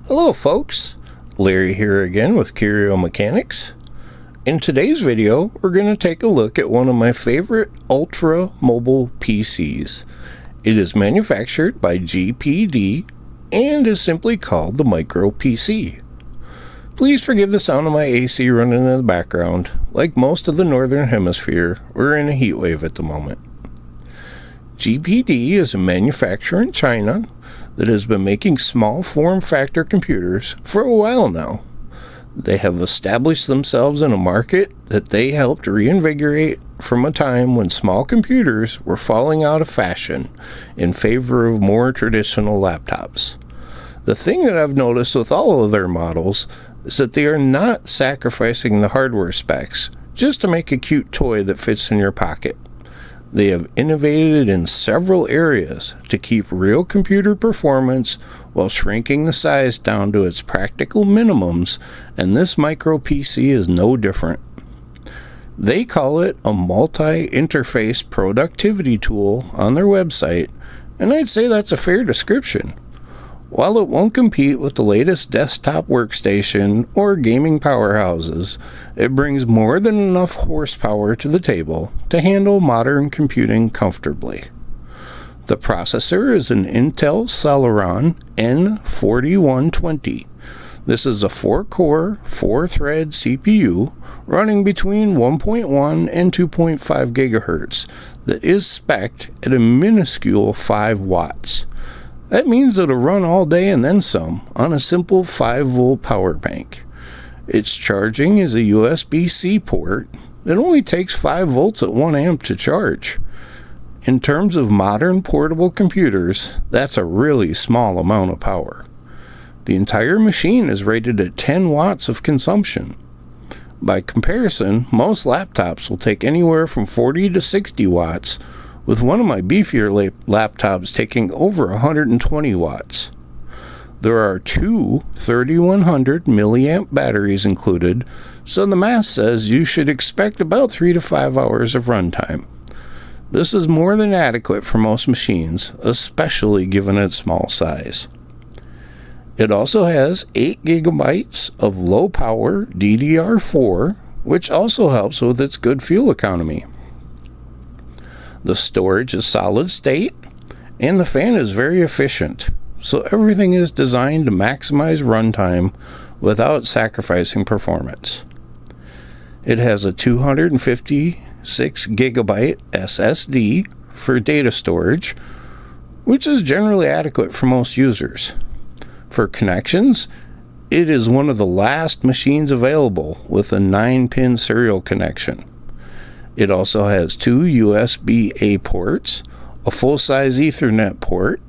Hello folks, Larry here again with Curio Mechanics. In today's video, we're going to take a look at one of my favorite ultra mobile PCs. It is manufactured by GPD and is simply called the Micro PC. Please forgive the sound of my AC running in the background. Like most of the Northern Hemisphere, we're in a heat wave at the moment. GPD is a manufacturer in China that has been making small form factor computers for a while now. They have established themselves in a market that they helped reinvigorate from a time when small computers were falling out of fashion in favor of more traditional laptops. The thing that I've noticed with all of their models is that they are not sacrificing the hardware specs just to make a cute toy that fits in your pocket. They have innovated in several areas to keep real computer performance while shrinking the size down to its practical minimums, and this Micro PC is no different. They call it a multi-interface productivity tool on their website, and I'd say that's a fair description. While it won't compete with the latest desktop workstation or gaming powerhouses, it brings more than enough horsepower to the table to handle modern computing comfortably. The processor is an Intel Celeron N4120. This is a 4-core, 4-thread CPU running between 1.1 and 2.5 gigahertz that is spec'd at a minuscule 5 watts. That means it'll run all day and then some on a simple 5-volt power bank. Its charging is a USB-C port that only takes 5 volts at 1 amp to charge. In terms of modern portable computers, that's a really small amount of power. The entire machine is rated at 10 watts of consumption. By comparison, most laptops will take anywhere from 40 to 60 watts, with one of my beefier laptops taking over 120 watts. There are two 3100 milliamp batteries included, so the math says you should expect about 3 to 5 hours of runtime. This is more than adequate for most machines, especially given its small size. It also has 8 gigabytes of low-power DDR4, which also helps with its good fuel economy. The storage is solid state, and the fan is very efficient, so everything is designed to maximize runtime without sacrificing performance. It has a 256 gigabyte SSD for data storage, which is generally adequate for most users. For connections, it is one of the last machines available with a 9-pin serial connection. It also has 2 USB-A ports, a full-size Ethernet port,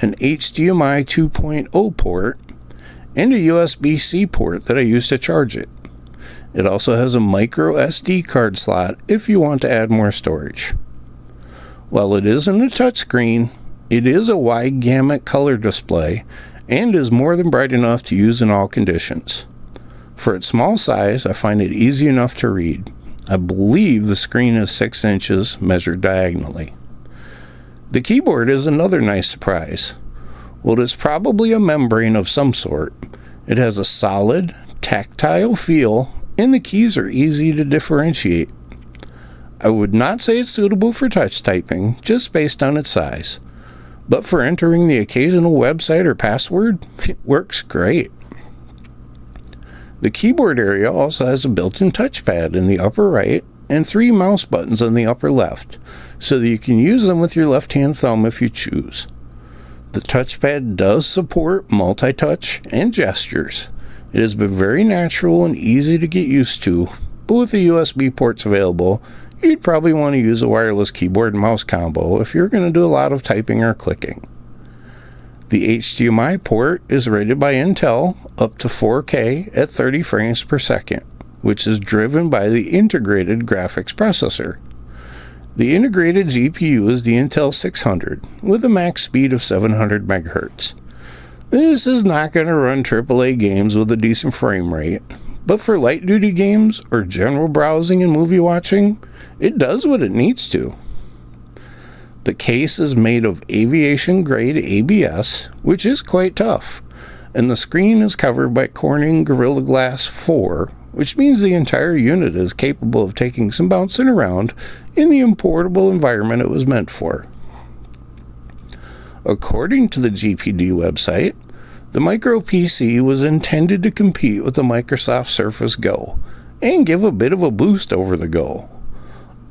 an HDMI 2.0 port, and a USB-C port that I use to charge it. It also has a micro SD card slot if you want to add more storage. While it isn't a touchscreen, it is a wide gamut color display and is more than bright enough to use in all conditions. For its small size, I find it easy enough to read. I believe the screen is 6 inches measured diagonally. The keyboard is another nice surprise. While it is probably a membrane of some sort, it has a solid, tactile feel, and the keys are easy to differentiate. I would not say it's suitable for touch typing, just based on its size. But for entering the occasional website or password, it works great. The keyboard area also has a built-in touchpad in the upper right and 3 mouse buttons on the upper left, so that you can use them with your left-hand thumb if you choose. The touchpad does support multi-touch and gestures. It has been very natural and easy to get used to, but with the USB ports available, you'd probably want to use a wireless keyboard and mouse combo if you're going to do a lot of typing or clicking. The HDMI port is rated by Intel up to 4K at 30 frames per second, which is driven by the integrated graphics processor. The integrated GPU is the Intel 600 with a max speed of 700 MHz. This is not going to run AAA games with a decent frame rate, but for light-duty games or general browsing and movie watching, it does what it needs to. The case is made of aviation-grade ABS, which is quite tough. and the screen is covered by Corning Gorilla Glass 4, which means the entire unit is capable of taking some bouncing around in the portable environment it was meant for. According to the GPD website, the Micro PC was intended to compete with the Microsoft Surface Go and give a bit of a boost over the Go.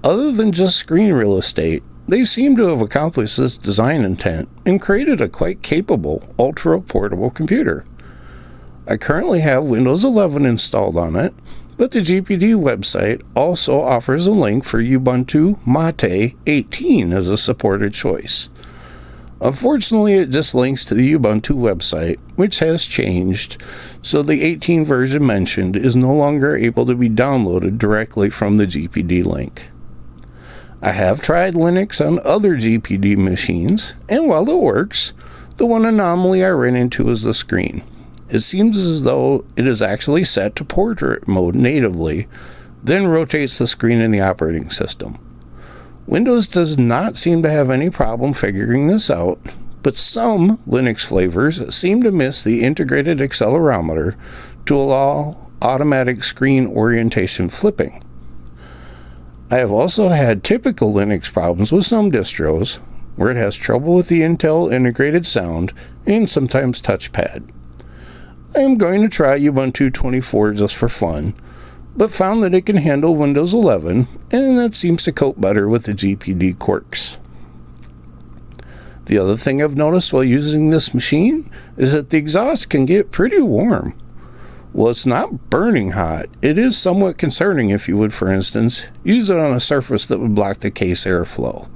Other than just screen real estate, they seem to have accomplished this design intent and created a quite capable, ultra-portable computer. I currently have Windows 11 installed on it, but the GPD website also offers a link for Ubuntu Mate 18 as a supported choice. Unfortunately, it just links to the Ubuntu website, which has changed, so the 18 version mentioned is no longer able to be downloaded directly from the GPD link. I have tried Linux on other GPD machines, and while it works, the one anomaly I ran into is the screen. It seems as though it is actually set to portrait mode natively, then rotates the screen in the operating system. Windows does not seem to have any problem figuring this out, but some Linux flavors seem to miss the integrated accelerometer to allow automatic screen orientation flipping. I have also had typical Linux problems with some distros, where it has trouble with the Intel integrated sound and sometimes touchpad. I am going to try Ubuntu 24 just for fun, but found that it can handle Windows 11, and that seems to cope better with the GPD quirks. The other thing I've noticed while using this machine is that the exhaust can get pretty warm. Well, it's not burning hot. It is somewhat concerning if you would, for instance, use it on a surface that would block the case airflow.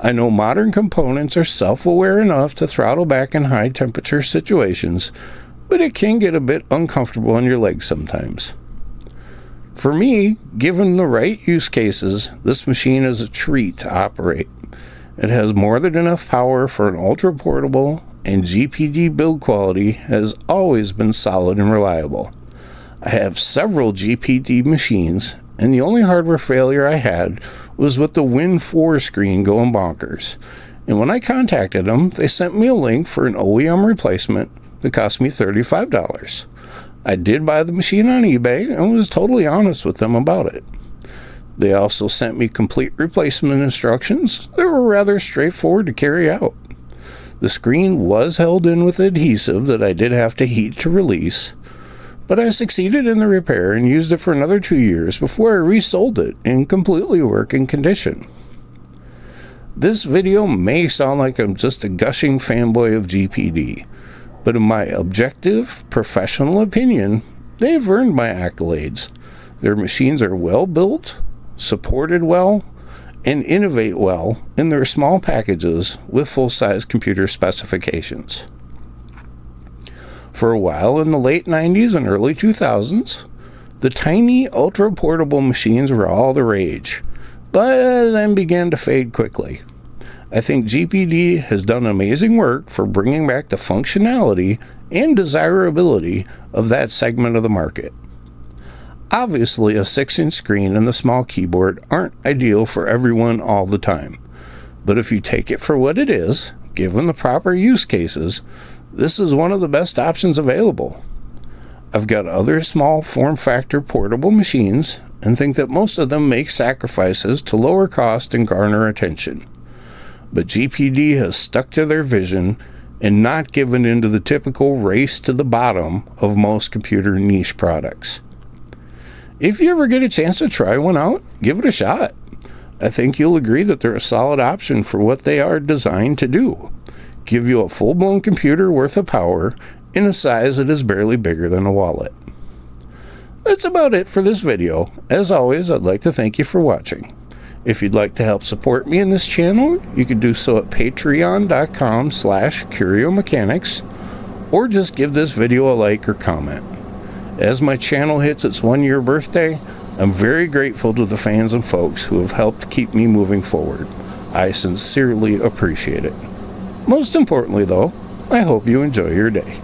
I know modern components are self-aware enough to throttle back in high temperature situations, but it can get a bit uncomfortable on your legs sometimes. For me, given the right use cases, this machine is a treat to operate. It has more than enough power for an ultra-portable, and GPD build quality has always been solid and reliable. I have several GPD machines, and the only hardware failure I had was with the Win 4 screen going bonkers. And when I contacted them, they sent me a link for an OEM replacement that cost me $35. I did buy the machine on eBay and was totally honest with them about it. They also sent me complete replacement instructions that were rather straightforward to carry out. The screen was held in with adhesive that I did have to heat to release, but I succeeded in the repair and used it for another 2 years before I resold it in completely working condition. This video may sound like I'm just a gushing fanboy of GPD, but in my objective, professional opinion, they've earned my accolades. Their machines are well built, supported well, and innovate well in their small packages with full-size computer specifications. For a while in the late 90s and early 2000s, the tiny ultra-portable machines were all the rage, but then began to fade quickly. I think GPD has done amazing work for bringing back the functionality and desirability of that segment of the market. Obviously, a 6-inch screen and the small keyboard aren't ideal for everyone all the time, but if you take it for what it is, given the proper use cases, this is one of the best options available. I've got other small form factor portable machines and think that most of them make sacrifices to lower cost and garner attention. But GPD has stuck to their vision and not given into the typical race to the bottom of most computer niche products. If you ever get a chance to try one out, give it a shot. I think you'll agree that they're a solid option for what they are designed to do. Give you a full-blown computer worth of power in a size that is barely bigger than a wallet. That's about it for this video. As always, I'd like to thank you for watching. If you'd like to help support me in this channel, you can do so at patreon.com/curiomechanics, or just give this video a like or comment. As my channel hits its 1-year birthday, I'm very grateful to the fans and folks who have helped keep me moving forward. I sincerely appreciate it. Most importantly, though, I hope you enjoy your day.